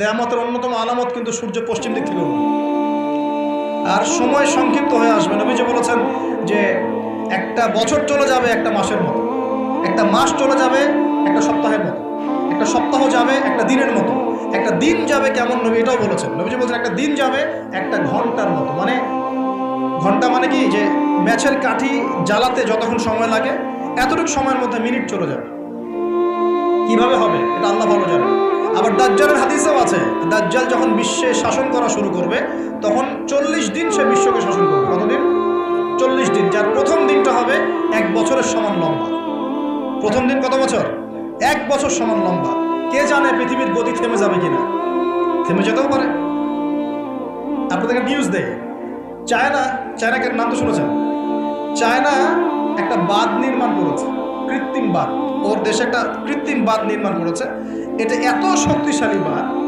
কিয়ামতের অন্যতম আলামত কিন্তু সূর্য পশ্চিম দিক থেকে উঠবে, আর সময় সংক্ষিপ্ত হয়ে আসবে। নবীজি বলেছেন যে একটা বছর চলে যাবে একটা মাসের মতো, একটা মাস চলে যাবে একটা সপ্তাহের মতো, একটা সপ্তাহ যাবে একটা দিনের মতো, একটা দিন যাবে কেমন, নবী এটাও বলেছেন। নবীজি বলছেন একটা দিন যাবে একটা ঘন্টার মতো। মানে ঘন্টা মানে কি, যে ম্যাচের কাঠি জ্বালাতে যতক্ষণ সময় লাগে এতটুকু সময়ের মধ্যে মিনিট চলে যাবে। কিভাবে হবে এটা আল্লাহ ভালো জানে। আবার দাজ্জালের হাদিসেও আছে, দাজ্জাল যখন বিশ্বে শাসন করা শুরু করবে তখন 40 দিন সে বিশ্বকে শাসন করবে। কতদিন? 40 দিন, যার প্রথম দিনটা হবে 1 বছরের সমান লম্বা। প্রথম দিন কত বছর? 1 বছর সমান লম্বা। কে জানে পৃথিবীর গতি থেমে যাবে কিনা, থেমে যেতেও পারে। আপনাদেরকে নিউজ দেয়, চায়নাকে নাম তো শুনেছেন। চায়না একটা বাঁধ নির্মাণ করেছে, কৃত্রিম বাঁধ। ওর দেশে একটা কৃত্রিম বাঁধ নির্মাণ করেছে। এটা এত শক্তিশালী বাঁধ